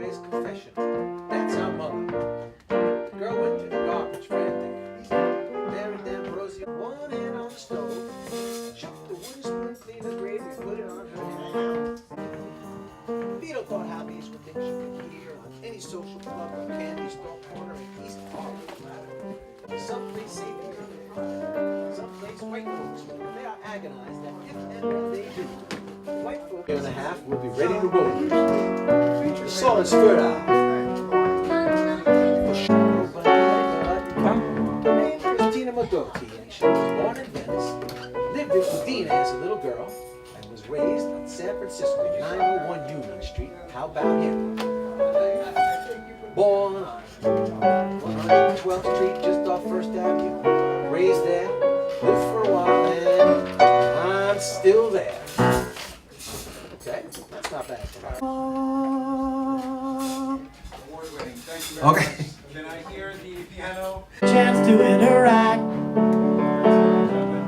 his confession. That's our mother. The girl went to the garbage frantic. Buried them rosy. One hand on the stove. Shook the wooden spoon clean the grave and put it on her head. Vito thought how these were things you could hear on any social club or candy store corner in East Harlem. Someplace safe here. Someplace white folks, they are agonized that if and when they do, white folk in a half will be ready to roll. The soil is fertile. Her name was Tina Modotti, and she was born in Venice, lived in Udine as a little girl, and was raised on San Francisco, 901 Union Street. How about him? Born on 112th Street, just off First Avenue. Raised there, lived for a while, and I'm still there. Okay, that's not bad for her. Award-winning. Thank you very Okay. much. Can I hear the piano? Chance to interact.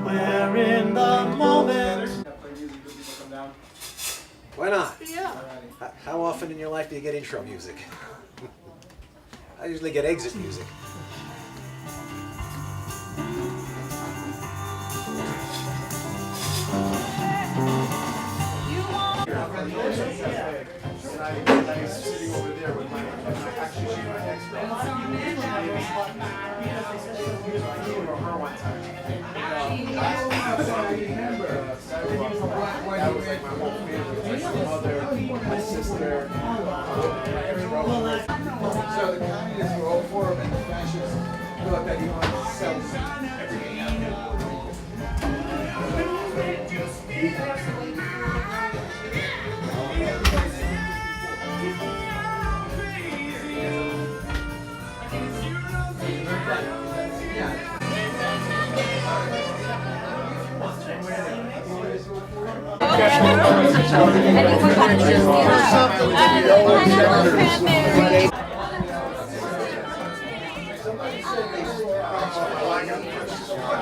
We're in the moment. Play music, good people come down. Why not? Yeah. How often in your life do you get intro music? I usually get exit music. Sitting over there with my actually she's my ex-girlfriend. Her one time. I remember that was like my whole family. Like my mother, my sister, my ex-girlfriend. So the communists were all for him, and the fascists thought that he wanted to sell everything out.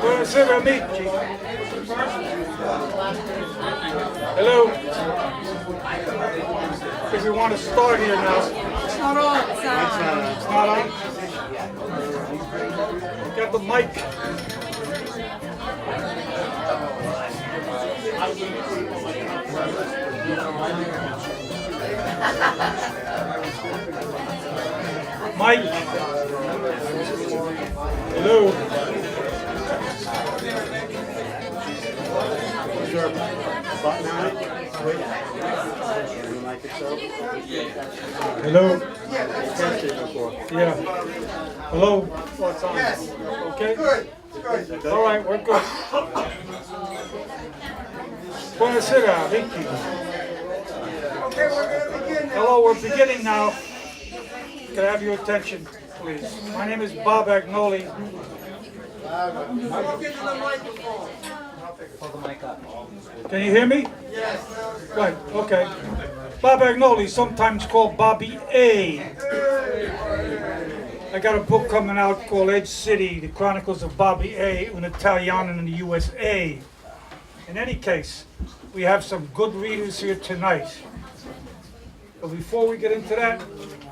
Buonasera amici. Hello. If we want to start here now. It's not on. It's not on. Got the mic. Mike. Hello. Is there a button on it? You like it so? Hello. Tested it before. Yeah. Hello. What's on? Yes. Okay. Good. All right, we're good. Buonasera, Vicky. Okay, we're gonna begin now. Hello, we're beginning now. Can I have your attention, please? My name is Bob Agnoli. I'll get you the microphone. Can you hear me? Yes. Right, okay. Bob Agnoli, sometimes called Bobby A. I got a book coming out called Edge City, The Chronicles of Bobby A, un Italiano in the USA. In any case, we have some good readers here tonight. But before we get into that,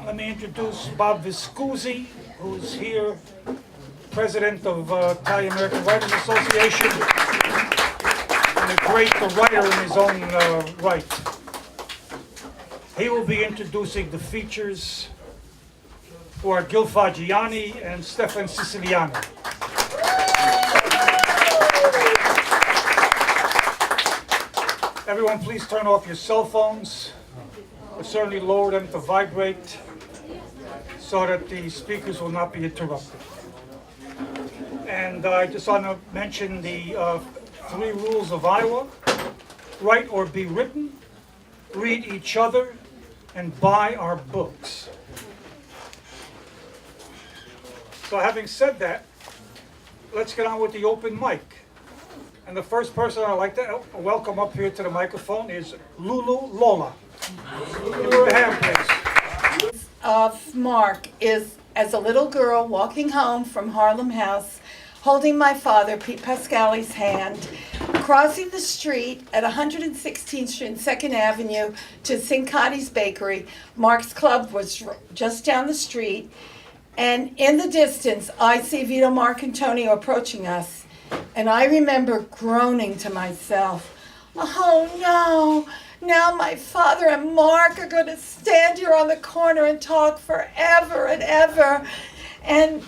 let me introduce Bob Viscusi, who's here, president of Italian American Writers Association, and a great writer in his own right. He will be introducing the features who are Gil Fagiani and Stefan Siciliano. Everyone, please turn off your cell phones, or certainly lower them to vibrate so that the speakers will not be interrupted. And I just want to mention the 3 rules of Iowa: write or be written, read each other, and buy our books. So having said that, let's get on with the open mic. And the first person I'd like to welcome up here to the microphone is Lulu Lola. Give her a hand, please. Of Mark is as a little girl walking home from Harlem House, holding my father, Pete Pascali's hand, crossing the street at 116th Street and 2nd Avenue to Cincotti's Bakery. Mark's Club was just down the street. And in the distance, I see Vito Marcantonio approaching us. And I remember groaning to myself, oh no, now my father and Mark are going to stand here on the corner and talk forever and ever. And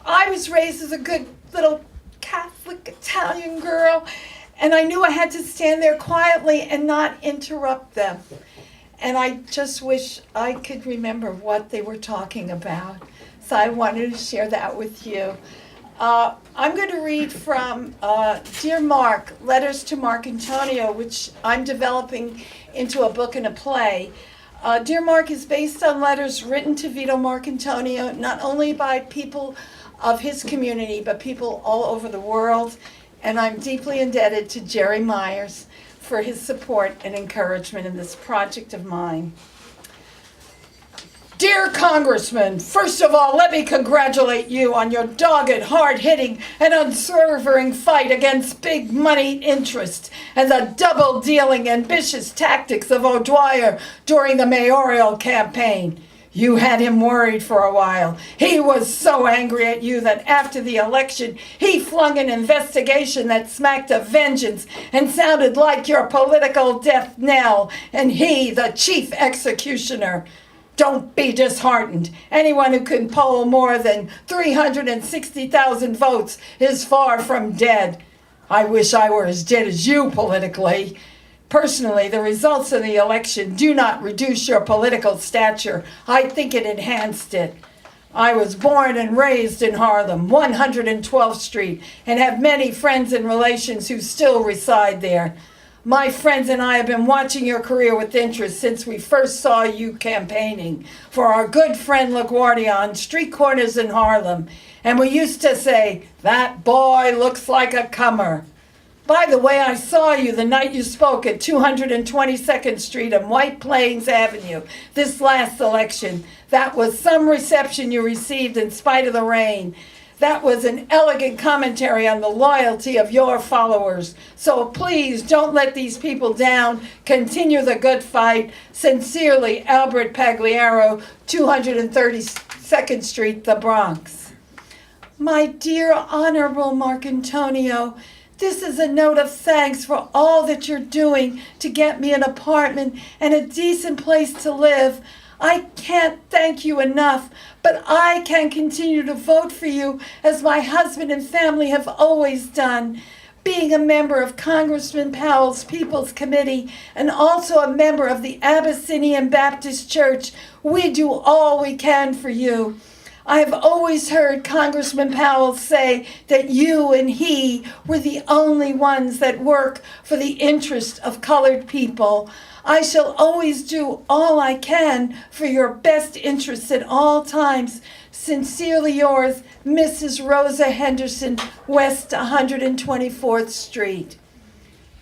I was raised as a good little Catholic Italian girl, and I knew I had to stand there quietly and not interrupt them. And I just wish I could remember what they were talking about. So I wanted to share that with you. I'm going to read from Dear Mark, Letters to Marcantonio, which I'm developing into a book and a play. Dear Mark is based on letters written to Vito Marcantonio, not only by people of his community, but people all over the world. And I'm deeply indebted to Jerry Myers for his support and encouragement in this project of mine. Dear Congressman, first of all, let me congratulate you on your dogged, hard-hitting, and unswerving fight against big money interests and the double-dealing, ambitious tactics of O'Dwyer during the mayoral campaign. You had him worried for a while. He was so angry at you that after the election, he flung an investigation that smacked of vengeance and sounded like your political death knell, and he, the chief executioner. Don't be disheartened. Anyone who can poll more than 360,000 votes is far from dead. I wish I were as dead as you politically. Personally, the results of the election do not reduce your political stature. I think it enhanced it. I was born and raised in Harlem, 112th Street, and have many friends and relations who still reside there. My friends and I have been watching your career with interest since we first saw you campaigning for our good friend LaGuardia on street corners in Harlem. And we used to say, that boy looks like a comer. By the way, I saw you the night you spoke at 222nd Street and White Plains Avenue this last election. That was some reception you received in spite of the rain. That was an elegant commentary on the loyalty of your followers. So please don't let these people down. Continue the good fight. Sincerely, Albert Pagliaro, 232nd Street, the Bronx. My dear Honorable Marcantonio, this is a note of thanks for all that you're doing to get me an apartment and a decent place to live. I can't thank you enough, but I can continue to vote for you as my husband and family have always done. Being a member of Congressman Powell's People's Committee and also a member of the Abyssinian Baptist Church, we do all we can for you. I have always heard Congressman Powell say that you and he were the only ones that work for the interest of colored people. I shall always do all I can for your best interests at all times. Sincerely yours, Mrs. Rosa Henderson, West 124th Street.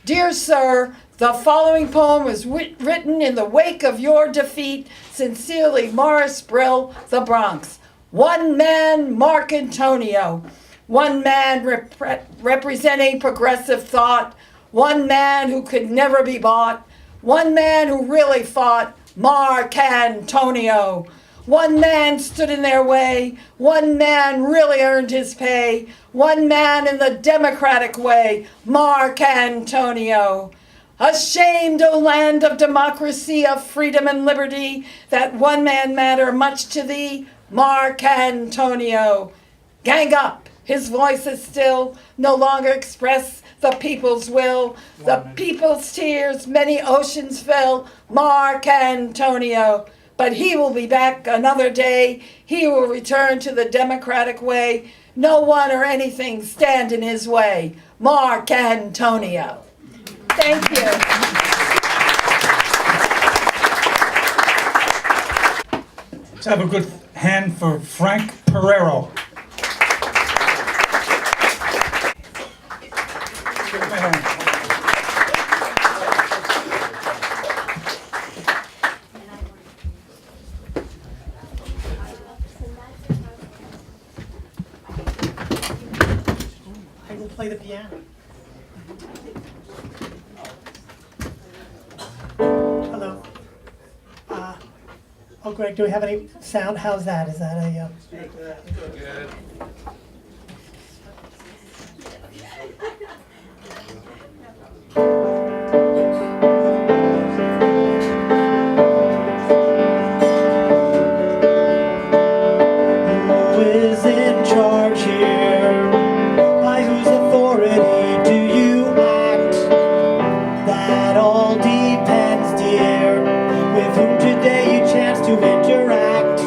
Dear Sir, the following poem was written in the wake of your defeat. Sincerely, Morris Brill, the Bronx. One man, Marcantonio. One man representing progressive thought. One man who could never be bought. One man who really fought, Marcantonio. One man stood in their way. One man really earned his pay. One man in the democratic way, Marcantonio. Ashamed, O land of democracy, of freedom and liberty, that one man matter much to thee, Marcantonio. Gang up, his voice is still, no longer express the people's will. The people's tears, many oceans fill, Marcantonio. But he will be back another day. He will return to the democratic way. No one or anything stand in his way. Marcantonio. Thank you. Let's have a good hand for Frank Pereiro. Give him a hand. I will play the piano. Oh, Greg, do we have any sound? How's that? Is that a... Who is in charge here? By whose authority do you act? That all depends, dear, with whom today you chance to interact.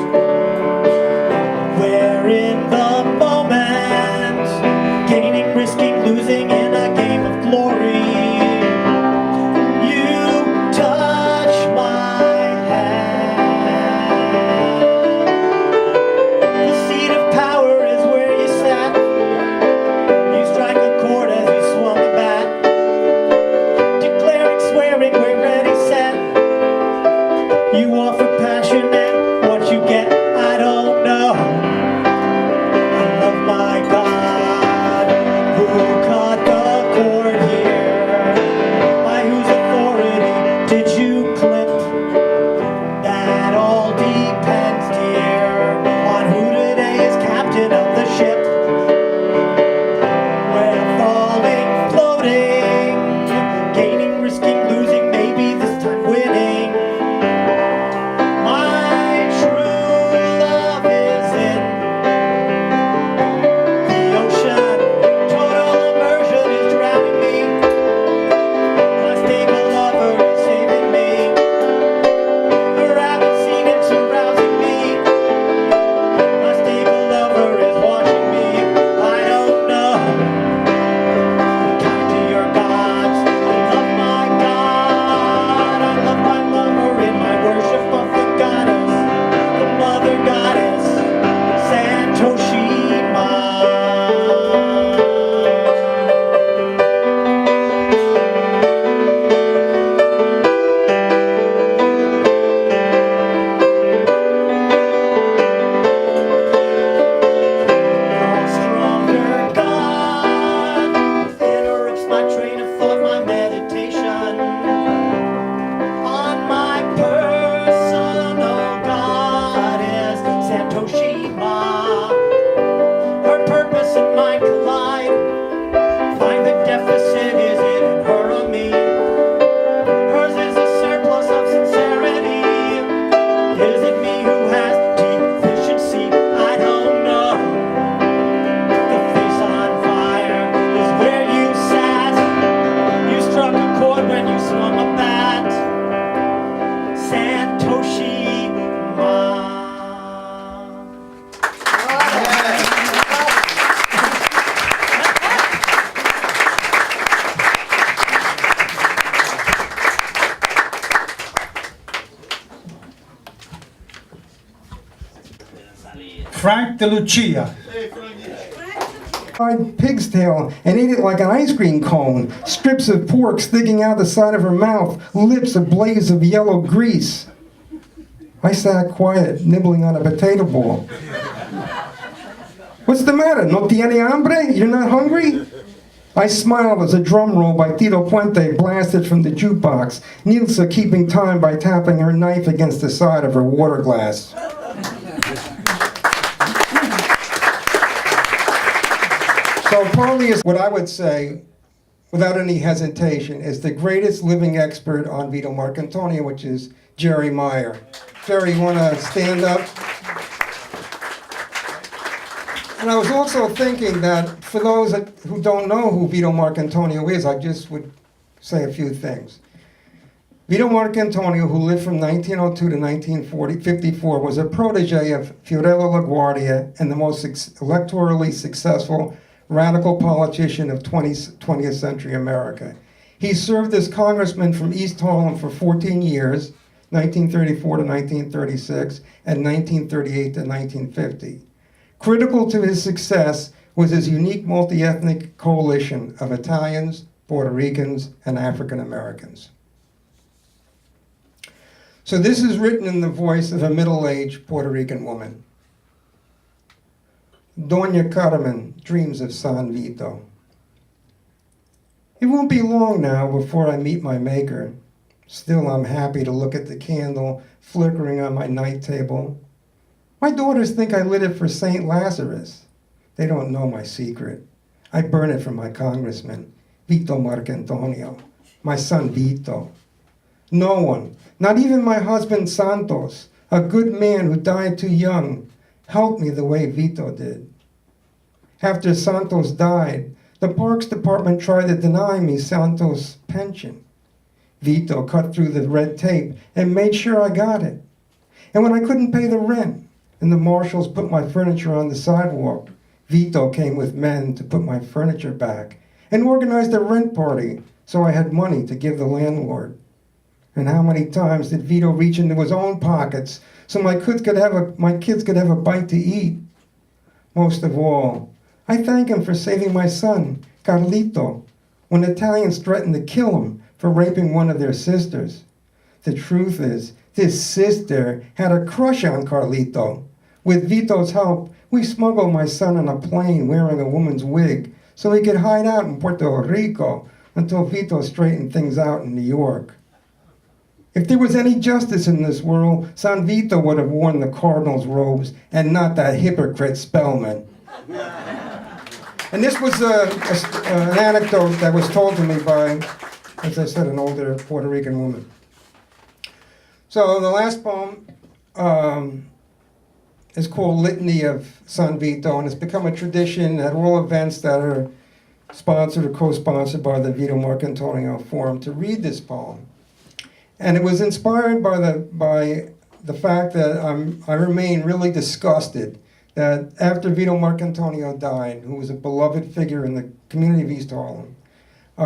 We're in the moment, gaining, risking, losing in a game of glory. You touch my hand. The seat of power is where you sat. You strike a chord as you swung the bat, declaring, swearing, we're ready, set. You offer passion and what you get, I don't know. I love my God, who cut the cord here. By whose authority did you clip? That all depends, dear, on who today is captain of the ship. We're falling, floating, gaining, risking, losing, maybe this time winning. My true love is in the ocean. Total immersion is drowning me. My stable lover is saving me. Her haven't seen it's arousing me. My stable lover is watching me. I don't know. Kind to your gods. I love my God. I love my lover in my worship of the goddess, the mother goddess, Santoshima. Stronger God interrupts my train of thought, my meditation on my personal goddess, Santoshima. Her purpose and mine collide. Find the deficit, is it in her or me? Hers is a surplus of sincerity. Is it me who has deficiency? I don't know. The face on fire is where you sat. You struck a chord when you swung a bat. Santoshima. Frank De Lucia. Fried pig's tail and ate it like an ice cream cone. Strips of pork sticking out the side of her mouth, lips ablaze of yellow grease. I sat quiet, nibbling on a potato ball. What's the matter? No tiene hambre? You're not hungry? I smiled as a drum roll by Tito Puente blasted from the jukebox, Nilsa keeping time by tapping her knife against the side of her water glass. So Paulie is what I would say, without any hesitation, is the greatest living expert on Vito Marcantonio, which is Jerry Meyer. Jerry, you want to stand up? And I was also thinking that for those who don't know who Vito Marcantonio is, I just would say a few things. Vito Marcantonio, who lived from 1902 to 1954, was a protege of Fiorello LaGuardia and the most electorally successful radical politician of 20th century America. He served as congressman from East Harlem for 14 years, 1934 to 1936, and 1938 to 1950. Critical to his success was his unique multi-ethnic coalition of Italians, Puerto Ricans, and African Americans. So this is written in the voice of a middle-aged Puerto Rican woman. Doña Carmen dreams of San Vito. It won't be long now before I meet my maker. Still, I'm happy to look at the candle flickering on my night table. My daughters think I lit it for St. Lazarus. They don't know my secret. I burn it for my congressman, Vito Marcantonio, my son Vito. No one, not even my husband Santos, a good man who died too young, helped me the way Vito did. After Santos died, the Parks Department tried to deny me Santos' pension. Vito cut through the red tape and made sure I got it. And when I couldn't pay the rent and the marshals put my furniture on the sidewalk, Vito came with men to put my furniture back and organized a rent party so I had money to give the landlord. And how many times did Vito reach into his own pockets so my kids could have a bite to eat? Most of all, I thank him for saving my son, Carlito, when Italians threatened to kill him for raping one of their sisters. The truth is, this sister had a crush on Carlito. With Vito's help, we smuggled my son on a plane wearing a woman's wig so he could hide out in Puerto Rico until Vito straightened things out in New York. If there was any justice in this world, San Vito would have worn the cardinal's robes and not that hypocrite Spellman. And this was an anecdote that was told to me by, as I said, an older Puerto Rican woman. So the last poem is called Litany of Son Vito, and it's become a tradition at all events that are sponsored or co-sponsored by the Vito Marcantonio Forum to read this poem. And it was inspired by the fact that I remain really disgusted that after Vito Marcantonio died, who was a beloved figure in the community of East Harlem,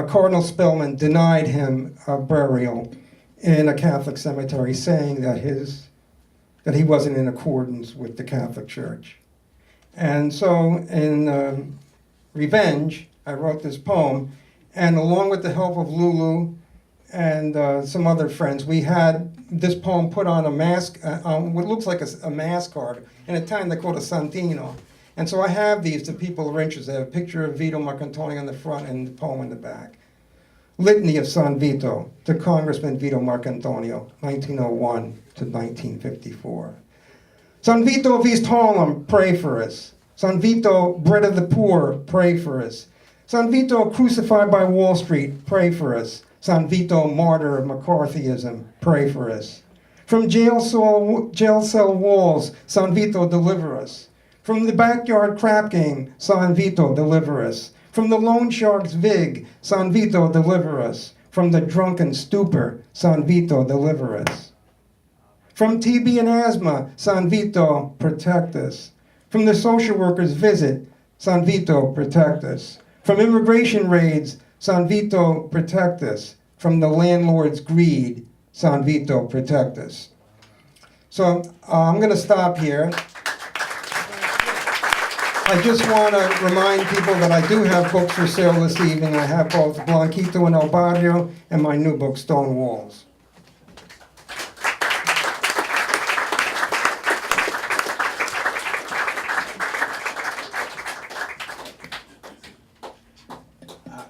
Cardinal Spellman denied him a burial in a Catholic cemetery, saying that he wasn't in accordance with the Catholic Church. And so in revenge, I wrote this poem, and along with the help of Lulu and some other friends, we had this poem put on a mask, what looks like a mask card. In Italian, they call it a santino. And so I have these to people who are interested. I have a picture of Vito Marcantonio on the front and the poem in the back. Litany of Son Vito to Congressman Vito Marcantonio, 1901 to 1954. San Vito of East Harlem, pray for us. San Vito, bread of the poor, pray for us. San Vito, crucified by Wall Street, pray for us. San Vito, martyr of McCarthyism, pray for us. From jail cell walls, San Vito, deliver us. From the backyard crap game, San Vito, deliver us. From the loan shark's vig, San Vito, deliver us. From the drunken stupor, San Vito, deliver us. From TB and asthma, San Vito, protect us. From the social worker's visit, San Vito, protect us. From immigration raids, San Vito, protect us. From the landlord's greed, San Vito, protect us. So I'm going to stop here. I just want to remind people that I do have books for sale this evening. I have both Blanquito and El Barrio and my new book, Stone Walls.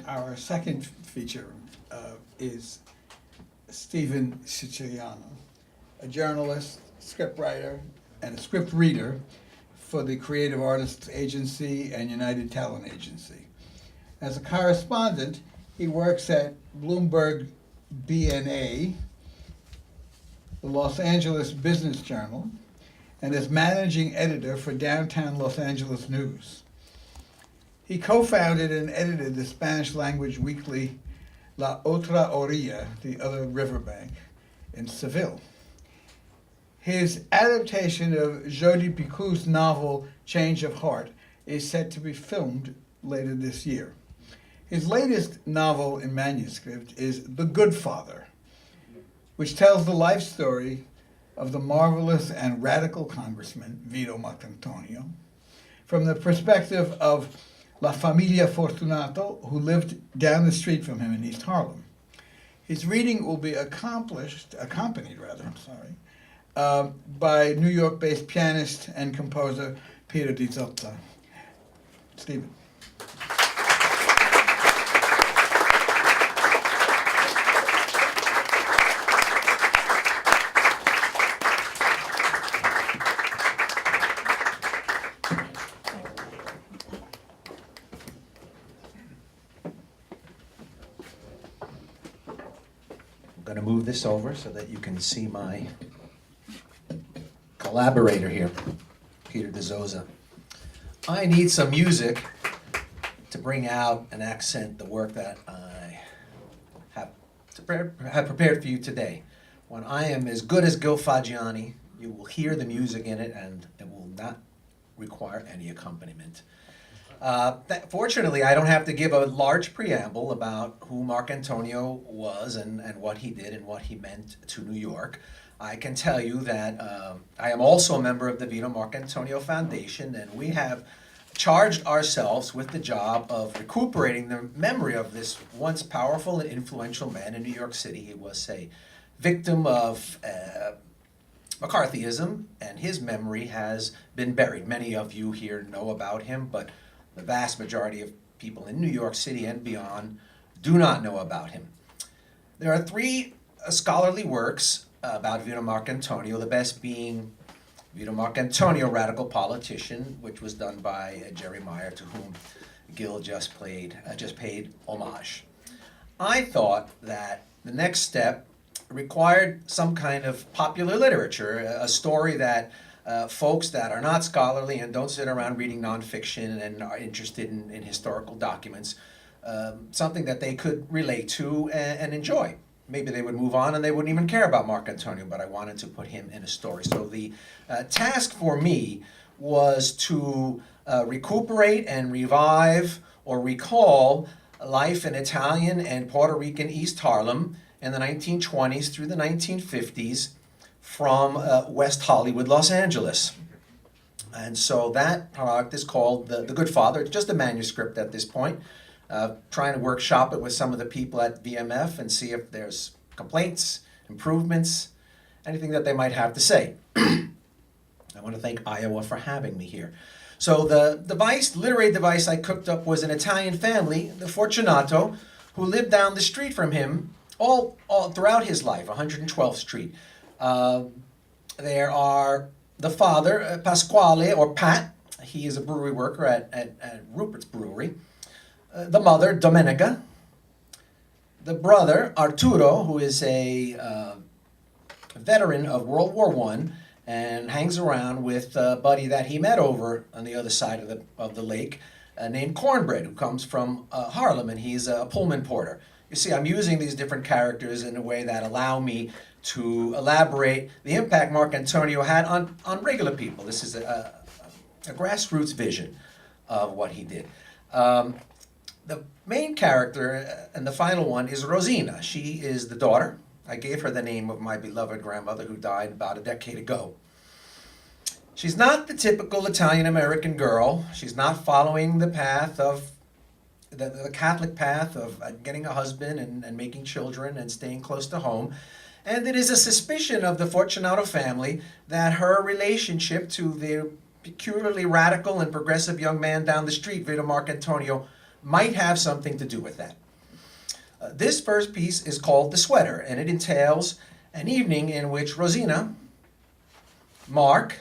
Our second feature is Stephen Siciliano, a journalist, scriptwriter, and a script reader for the Creative Artists Agency and United Talent Agency. As a correspondent, he works at Bloomberg BNA, the Los Angeles Business Journal, and is managing editor for Downtown Los Angeles News. He co-founded and edited the Spanish-language weekly La Otra Orilla, the Other Riverbank, in Seville. His adaptation of Jodi Picoult's novel Change of Heart is set to be filmed later this year. His latest novel in manuscript is The Goodfather, which tells the life story of the marvelous and radical Congressman Vito Marcantonio from the perspective of La Familia Fortunato, who lived down the street from him in East Harlem. His reading will be accompanied by New York-based pianist and composer Peter Dizozza. Stephen. going to move this over so that you can see my collaborator here, Peter Dizozza. I need some music to bring out and accent the work that I have prepared for you today. When I am as good as Gil Fagiani, you will hear the music in it and it will not require any accompaniment. Fortunately, I don't have to give a large preamble about who Marcantonio was and what he did and what he meant to New York. I can tell you that I am also a member of the Vito Marcantonio Foundation, and we have charged ourselves with the job of recuperating the memory of this once powerful and influential man in New York City. He was a victim of McCarthyism, and his memory has been buried. Many of you here know about him, but the vast majority of people in New York City and beyond do not know about him. There are three scholarly works about Vito Marcantonio, the best being Vito Marcantonio, Radical Politician, which was done by Jerry Meyer, to whom Gil just paid homage. I thought that the next step required some kind of popular literature, a story that folks that are not scholarly and don't sit around reading nonfiction and are interested in historical documents, something that they could relate to and enjoy. Maybe they would move on and they wouldn't even care about Marcantonio, but I wanted to put him in a story. So the task for me was to recuperate and revive or recall life in Italian and Puerto Rican East Harlem in the 1920s through the 1950s from West Hollywood, Los Angeles. And so that product is called The Goodfather. It's just a manuscript at this point. Trying to workshop it with some of the people at VMF and see if there's complaints, improvements, anything that they might have to say. I want to thank Iowa for having me here. So the literary device I cooked up was an Italian family, the Fortunato, who lived down the street from him all throughout his life, 112th Street. There are the father, Pasquale, or Pat. He is a brewery worker at Rupert's Brewery. The mother, Domenica. The brother, Arturo, who is a veteran of World War I and hangs around with a buddy that he met over on the other side of the lake named Cornbread, who comes from Harlem, and he's a Pullman porter. You see, I'm using these different characters in a way that allow me to elaborate the impact Marcantonio had on regular people. This is a grassroots vision of what he did. The main character and the final one is Rosina. She is the daughter. I gave her the name of my beloved grandmother who died about a decade ago. She's not the typical Italian-American girl. She's not following the path of the Catholic path of getting a husband and making children and staying close to home. And it is a suspicion of the Fortunato family that her relationship to the peculiarly radical and progressive young man down the street, Vito Marcantonio, might have something to do with that. This first piece is called The Sweater, and it entails an evening in which Rosina, Mark,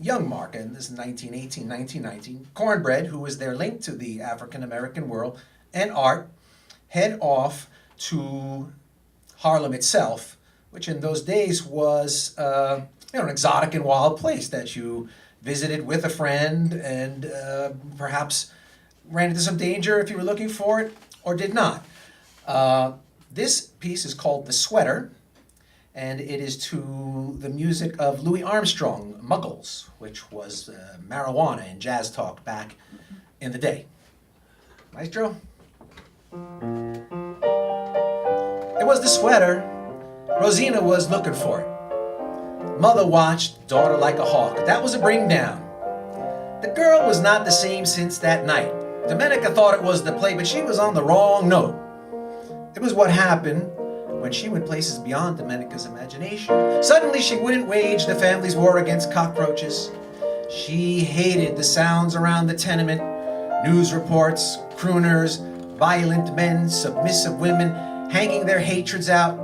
young Mark, and this is 1918, 1919, Cornbread, who is their link to the African-American world, and Art head off to Harlem itself, which in those days was an exotic and wild place that you visited with a friend and perhaps ran into some danger if you were looking for it, or did not. This piece is called The Sweater, and it is to the music of Louis Armstrong, Muggles, which was marijuana and jazz talk back in the day. Maestro? It was the sweater. Rosina was looking for it. Mother watched, daughter like a hawk. That was a bring down. The girl was not the same since that night. Domenica thought it was the play, but she was on the wrong note. It was what happened when she went places beyond Domenica's imagination. Suddenly she wouldn't wage the family's war against cockroaches. She hated the sounds around the tenement, news reports, crooners, violent men, submissive women, hanging their hatreds out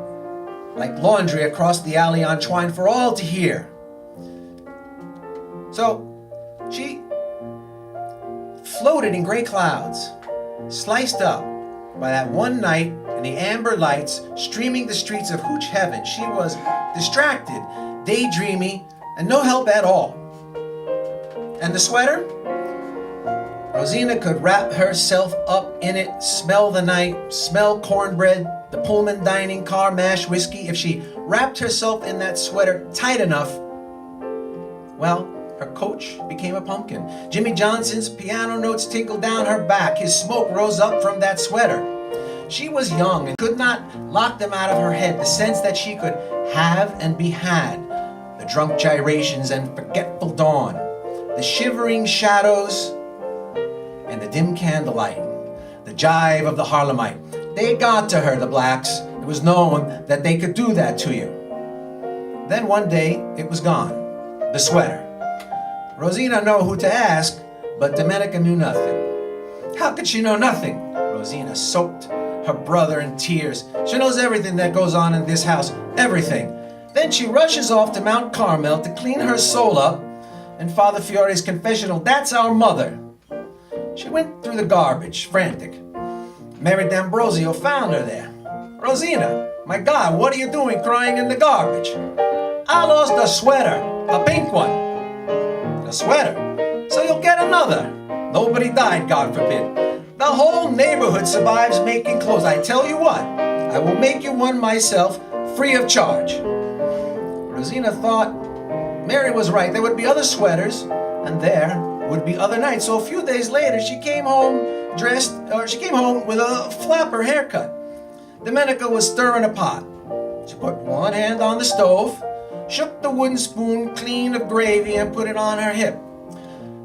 like laundry across the alley on twine for all to hear. So she floated in gray clouds, sliced up by that one night and the amber lights streaming the streets of Hooch Heaven, she was distracted, daydreamy, and no help at all. And the sweater? Rosina could wrap herself up in it, smell the night, smell cornbread, the Pullman dining car, mashed whiskey. If she wrapped herself in that sweater tight enough, well, her coach became a pumpkin. Jimmy Johnson's piano notes tinkled down her back. His smoke rose up from that sweater. She was young and could not lock them out of her head, the sense that she could have and be had. The drunk gyrations and forgetful dawn, the shivering shadows and the dim candlelight, the jive of the Harlemite. They got to her, the blacks. It was known that they could do that to you. Then one day, it was gone. The sweater. Rosina knew who to ask, but Domenica knew nothing. How could she know nothing? Rosina soaked her brother in tears. She knows everything that goes on in this house. Everything. Then she rushes off to Mount Carmel to clean her soul up in Father Fiore's confessional. That's our mother. She went through the garbage, frantic. Mary D'Ambrosio found her there. Rosina, my God, what are you doing crying in the garbage? I lost a sweater, a pink one. A sweater? So you'll get another. Nobody died, God forbid. The whole neighborhood survives making clothes. I tell you what, I will make you one myself, free of charge. Rosina thought Mary was right. There would be other sweaters, and there would be other nights. So a few days later, she came home with a flapper haircut. Domenica was stirring a pot. She put one hand on the stove, shook the wooden spoon clean of gravy, and put it on her hip.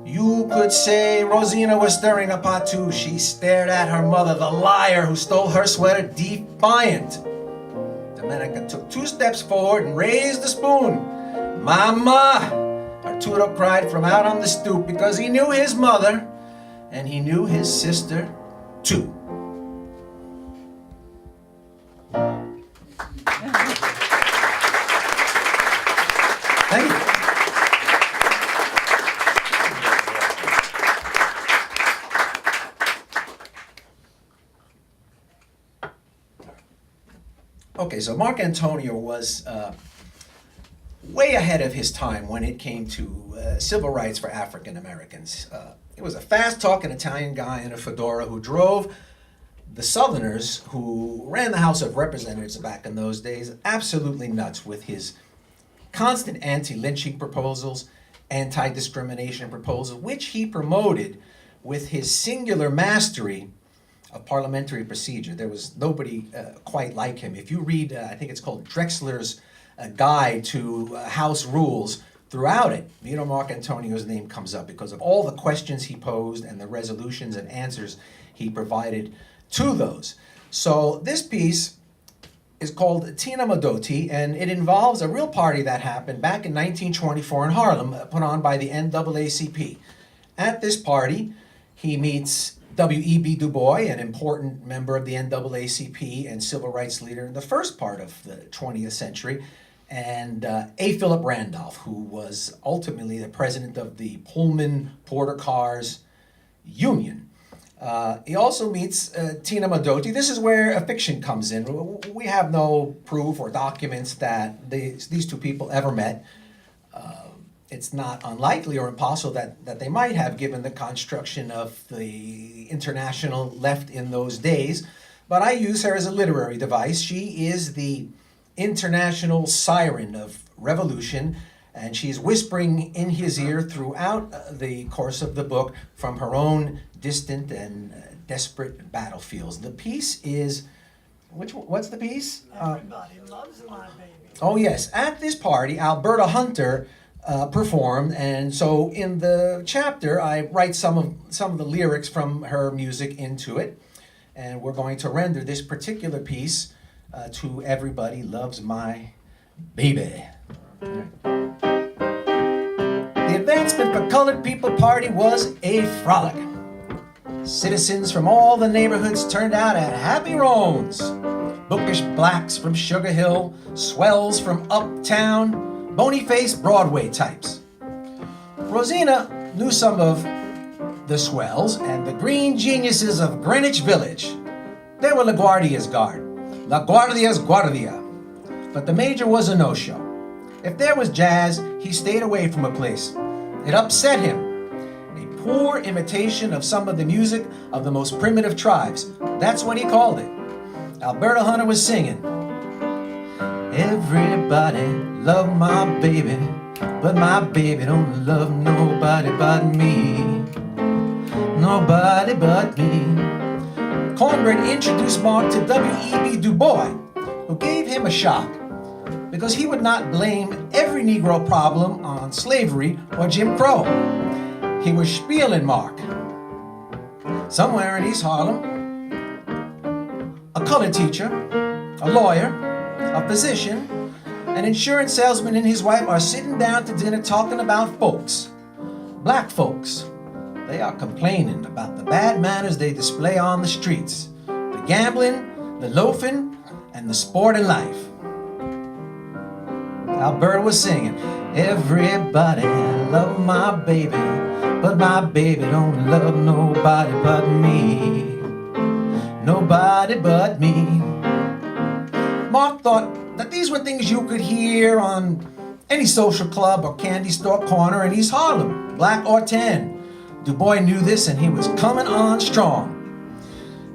You could say Rosina was stirring a pot too. She stared at her mother, the liar who stole her sweater, defiant. Domenica took 2 steps forward and raised the spoon. Mama! Arturo cried from out on the stoop, because he knew his mother and he knew his sister too. Thank you. Okay, so Marcantonio was way ahead of his time when it came to civil rights for African Americans. He was a fast-talking Italian guy in a fedora who drove the Southerners who ran the House of Representatives back in those days absolutely nuts with his constant anti-lynching proposals, anti-discrimination proposals, which he promoted with his singular mastery of parliamentary procedure. There was nobody quite like him. If you read, I think it's called Drexler's Guide to House Rules, throughout it, Vito Marcantonio's name comes up because of all the questions he posed and the resolutions and answers he provided to those. So this piece is called Tina Modotti, and it involves a real party that happened back in 1924 in Harlem, put on by the NAACP. At this party, he meets W.E.B. Du Bois, an important member of the NAACP and civil rights leader in the first part of the 20th century, and A. Philip Randolph, who was ultimately the president of the Pullman Porter Cars Union. He also meets Tina Modotti. This is where a fiction comes in. We have no proof or documents that these two people ever met. It's not unlikely or impossible that they might have, given the construction of the international left in those days. But I use her as a literary device. She is the international siren of revolution, and she's whispering in his ear throughout the course of the book from her own distant and desperate battlefields. The piece is, what's the piece? Everybody loves my baby. Oh yes, at this party, Alberta Hunter performed, and so in the chapter I write some of the lyrics from her music into it, and we're going to render this particular piece to Everybody Loves My Baby. The Advancement for Colored People Party was a frolic. Citizens from all the neighborhoods turned out at happy roans. Bookish blacks from Sugar Hill, swells from uptown, bony-faced Broadway types. Rosina knew some of the swells and the green geniuses of Greenwich Village. They were LaGuardia's guard. La Guardia's Guardia. But the major was a no-show. If there was jazz, he stayed away from a place. It upset him. A poor imitation of some of the music of the most primitive tribes. That's what he called it. Alberta Hunter was singing. Everybody love my baby, but my baby don't love nobody but me. Nobody but me. Cornbread introduced Mark to W.E.B. Du Bois, who gave him a shock because he would not blame every Negro problem on slavery or Jim Crow. He was spieling Mark. Somewhere in East Harlem, a colored teacher, a lawyer, a physician, an insurance salesman and his wife are sitting down to dinner talking about folks, black folks. They are complaining about the bad manners they display on the streets, the gambling, the loafing, and the sport in life. Alberta was singing, everybody love my baby, but my baby don't love nobody but me. Nobody but me. Mark thought that these were things you could hear on any social club or candy store corner in East Harlem, black or tan. Du Bois knew this and he was coming on strong.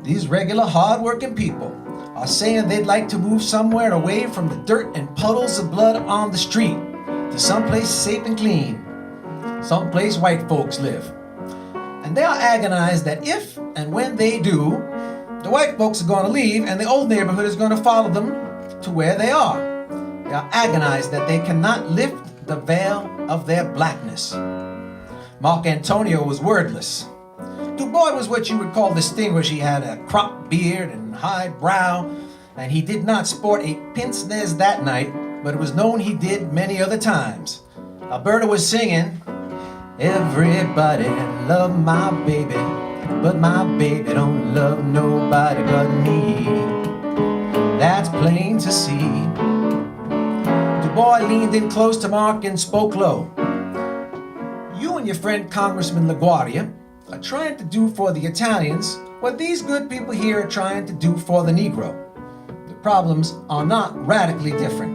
These regular hard-working people are saying they'd like to move somewhere away from the dirt and puddles of blood on the street to someplace safe and clean, someplace white folks live. And they are agonized that if and when they do, the white folks are going to leave and the old neighborhood is going to follow them to where they are. They are agonized that they cannot lift the veil of their blackness. Marcantonio was wordless. Du Bois was what you would call distinguished. He had a cropped beard and high brow, and he did not sport a pince nez that night, but it was known he did many other times. Alberta was singing, everybody love my baby, but my baby don't love nobody but me. That's plain to see. Du Bois leaned in close to Mark and spoke low. You and your friend Congressman LaGuardia are trying to do for the Italians what these good people here are trying to do for the Negro. The problems are not radically different.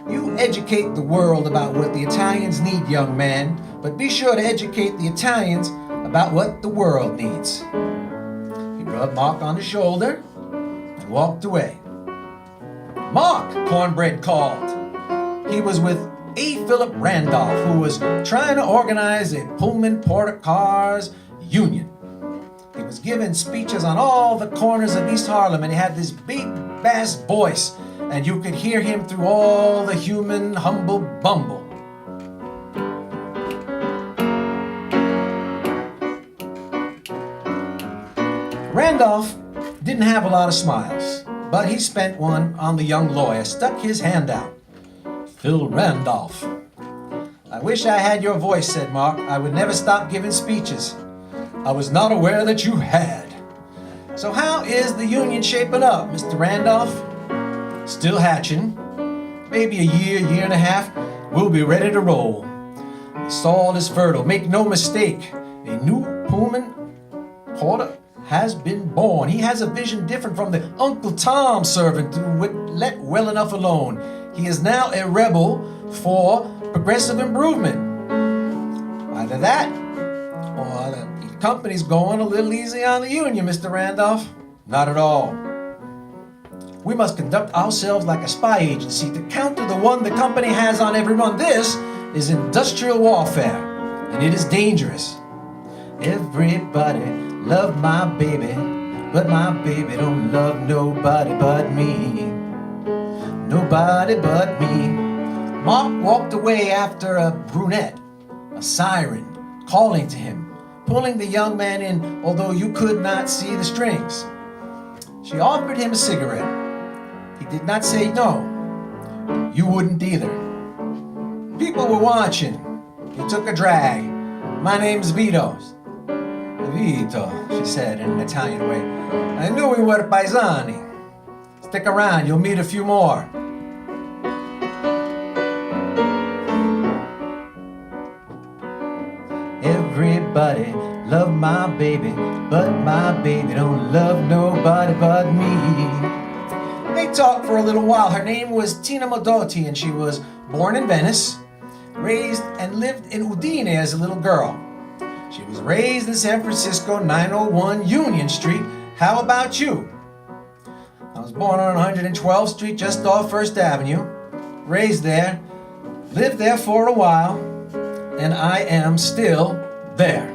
You educate the world about what the Italians need, young man, but be sure to educate the Italians about what the world needs. He rubbed Mark on the shoulder and walked away. Mark, Cornbread called. He was with A. Philip Randolph, who was trying to organize a Pullman Porter Cars union. He was giving speeches on all the corners of East Harlem, and he had this big bass voice, and you could hear him through all the human humble bumble. Randolph didn't have a lot of smiles, but he spent one on the young lawyer, stuck his hand out. Phil Randolph. I wish I had your voice, said Mark. I would never stop giving speeches. I was not aware that you had. So how is the union shaping up, Mr. Randolph? Still hatching. Maybe a year and a half, we'll be ready to roll. The soil is fertile, make no mistake. A new Pullman Porter has been born. He has a vision different from the Uncle Tom servant who would let well enough alone. He is now a rebel for progressive improvement. Either that, or the company's going a little easy on the union, Mr. Randolph. Not at all. We must conduct ourselves like a spy agency to counter the one the company has on everyone. This is industrial warfare, and it is dangerous. Everybody love my baby, but my baby don't love nobody but me. Nobody but me. Mark walked away after a brunette, a siren, calling to him, pulling the young man in, although you could not see the strings. She offered him a cigarette. He did not say no. You wouldn't either. People were watching. He took a drag. My name's Vito. Vito, she said in an Italian way. I knew we were paesani. Stick around, you'll meet a few more. Everybody love my baby, but my baby don't love nobody but me. They talked for a little while. Her name was Tina Modotti, and she was born in Venice, raised and lived in Udine as a little girl. She was raised in San Francisco, 901 Union Street. How about you? I was born on 112th Street, just off First Avenue, raised there, lived there for a while, and I am still there.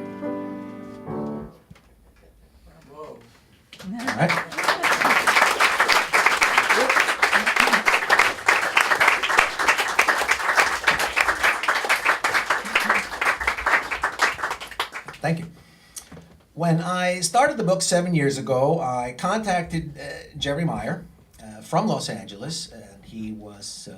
All right. Thank you. When I started the book 7 years ago, I contacted Jerry Meyer from Los Angeles, and he was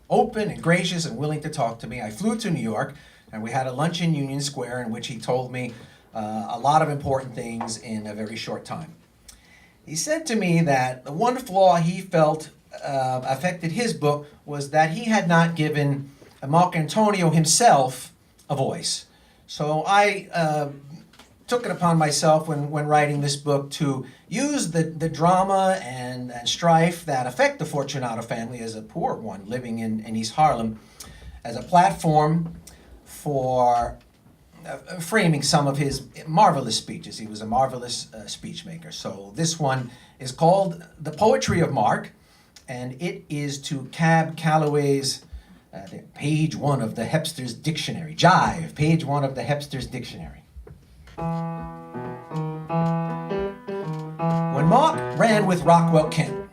open and gracious and willing to talk to me. I flew to New York, and we had a lunch in Union Square in which he told me a lot of important things in a very short time. He said to me that the one flaw he felt affected his book was that he had not given Marcantonio himself a voice. So I took it upon myself when writing this book to use the drama and strife that affect the Fortunato family as a poor one living in East Harlem as a platform for framing some of his marvelous speeches. He was a marvelous speech maker. So this one is called The Poetry of Mark, and it is to Cab Calloway's page 1 of the Hepster's Dictionary. Jive, page 1 of the Hepster's Dictionary. When Mark ran with Rockwell Kent,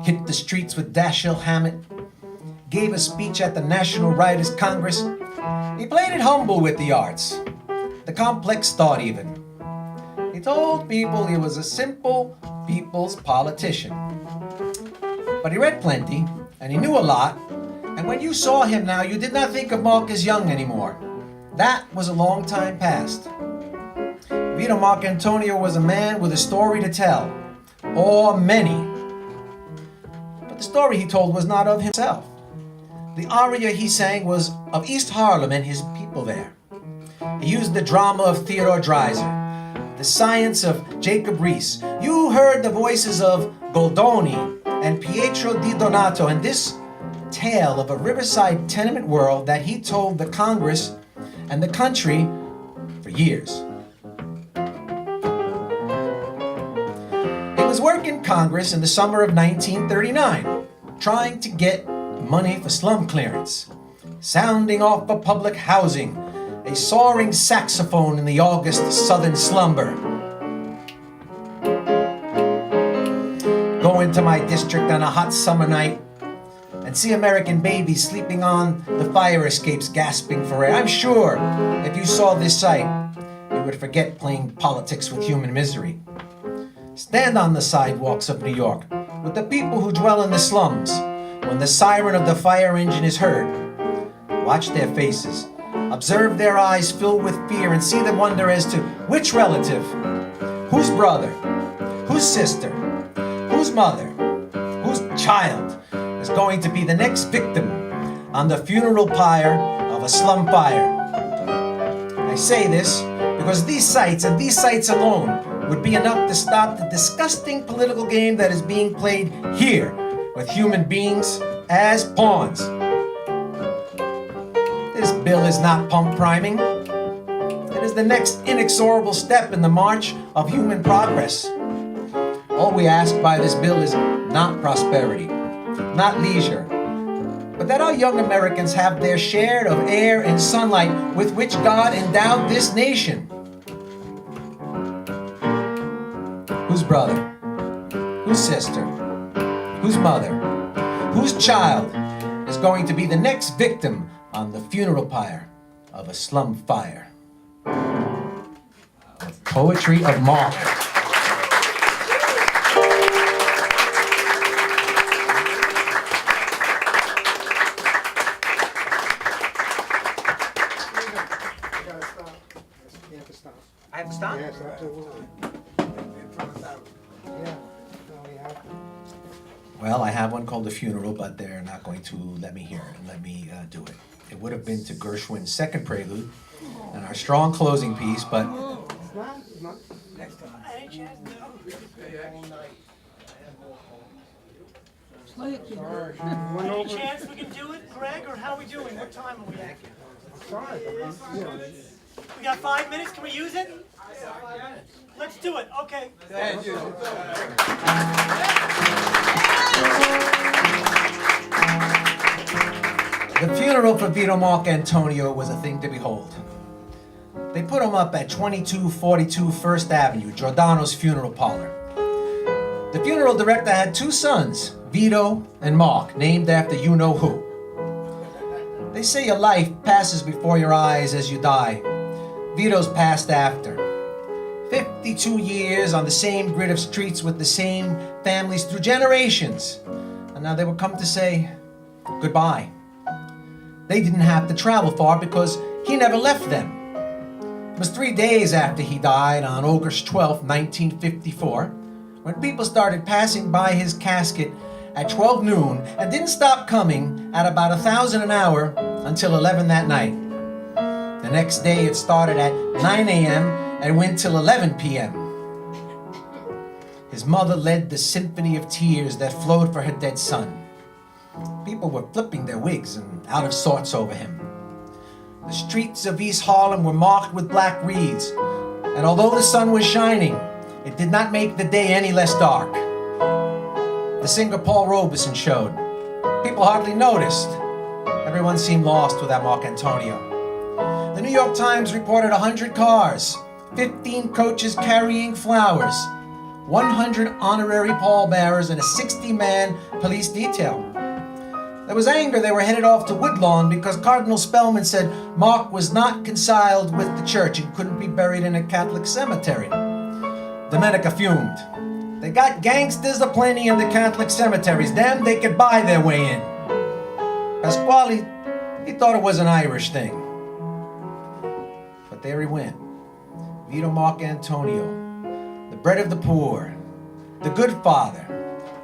hit the streets with Dashiell Hammett, gave a speech at the National Writers' Congress, he played it humble with the arts, the complex thought even. He told people he was a simple people's politician. But he read plenty, and he knew a lot, and when you saw him now, you did not think of Mark as young anymore. That was a long time past. Vito Marcantonio was a man with a story to tell, or many. But the story he told was not of himself. The aria he sang was of East Harlem and his people there. He used the drama of Theodore Dreiser, the science of Jacob Riis. You heard the voices of Goldoni and Pietro Di Donato, and this tale of a riverside tenement world that he told the Congress and the country for years. He was working Congress in the summer of 1939, trying to get money for slum clearance, sounding off for public housing, a soaring saxophone in the August southern slumber. Go into my district on a hot summer night and see American babies sleeping on the fire escapes gasping for air. I'm sure if you saw this sight, you would forget playing politics with human misery. Stand on the sidewalks of New York with the people who dwell in the slums when the siren of the fire engine is heard. Watch their faces, observe their eyes filled with fear, and see them wonder as to which relative, whose brother, whose sister, whose mother, whose child is going to be the next victim on the funeral pyre of a slum fire. I say this because these sights and these sights alone would be enough to stop the disgusting political game that is being played here with human beings as pawns. This bill is not pump priming. It is the next inexorable step in the march of human progress. All we ask by this bill is not prosperity, not leisure, but that our young Americans have their share of air and sunlight with which God endowed this nation. Whose brother, whose sister, whose mother, whose child is going to be the next victim on the funeral pyre of a slum fire? The Poetry of Mark. I have to stop? Yes, absolutely. Well, I have one called The Funeral, but they're not going to let me hear it and let me do it. It would have been to Gershwin's second prelude and our strong closing piece, but next time. Any chance we can do it, Greg, or how are we doing? What time are we at? We got 5 minutes, can we use it? Let's do it, okay. The funeral for Vito Marcantonio was a thing to behold. They put him up at 2242 First Avenue, Giordano's funeral parlor. The funeral director had two sons, Vito and Mark, named after you-know-who. They say your life passes before your eyes as you die. Vito's passed after. 52 years on the same grid of streets with the same families through generations. And now they would come to say goodbye. They didn't have to travel far because he never left them. It was 3 days after he died on August 12, 1954, when people started passing by his casket at 12 noon and didn't stop coming at about 1,000 an hour until 11 that night. The next day it started at 9 a.m. and went till 11 p.m. His mother led the symphony of tears that flowed for her dead son. People were flipping their wigs and out of sorts over him. The streets of East Harlem were marked with black wreaths, and although the sun was shining, it did not make the day any less dark. The singer Paul Robeson showed. People hardly noticed. Everyone seemed lost without Marcantonio. The New York Times reported 100 cars, 15 coaches carrying flowers, 100 honorary pallbearers, and a 60-man police detail. There was anger they were headed off to Woodlawn because Cardinal Spellman said Mark was not reconciled with the church and couldn't be buried in a Catholic cemetery. Domenica fumed. They got gangsters aplenty in the Catholic cemeteries. Them, they could buy their way in. Pasquale, he thought it was an Irish thing. But there he went. Vito Marcantonio, the bread of the poor, the good father,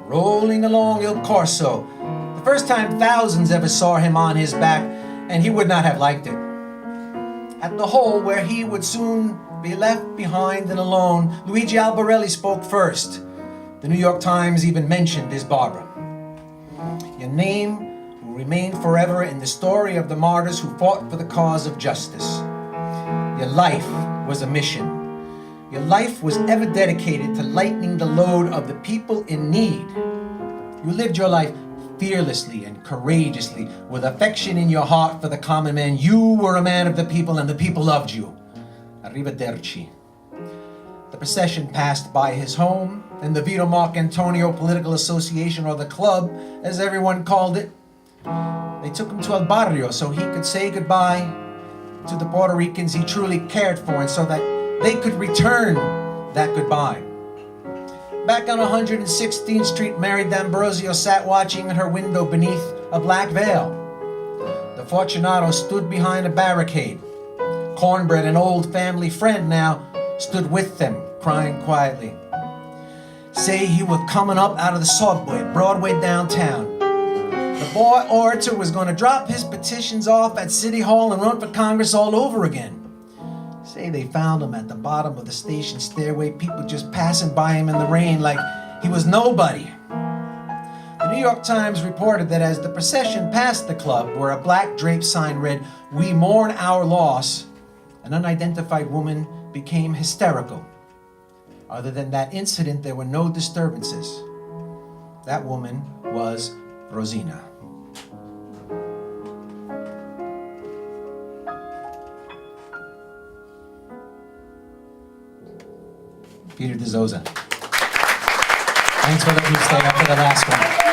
rolling along Il Corso. The first time thousands ever saw him on his back, and he would not have liked it. At the hole where he would soon be left behind and alone, Luigi Albarelli spoke first. The New York Times even mentioned his Barbara. Your name will remain forever in the story of the martyrs who fought for the cause of justice. Your life was a mission. Your life was ever dedicated to lightening the load of the people in need. You lived your life fearlessly and courageously, with affection in your heart for the common man. You were a man of the people, and the people loved you. Arrivederci. The procession passed by his home, and the Vito Marcantonio Political Association, or the club, as everyone called it. They took him to El Barrio so he could say goodbye to the Puerto Ricans he truly cared for, and so that they could return that goodbye. Back on 116th Street, Mary D'Ambrosio sat watching in her window beneath a black veil. The Fortunato stood behind a barricade. Cornbread, an old family friend now, stood with them, crying quietly. Say he was coming up out of the subway, Broadway downtown. The boy orator was going to drop his petitions off at City Hall and run for Congress all over again. Say they found him at the bottom of the station stairway, people just passing by him in the rain like he was nobody. The New York Times reported that as the procession passed the club, where a black draped sign read, "We mourn our loss," an unidentified woman became hysterical. Other than that incident, there were no disturbances. That woman was Rosina. Peter Dizozza. Thanks for letting me stay up for the last one.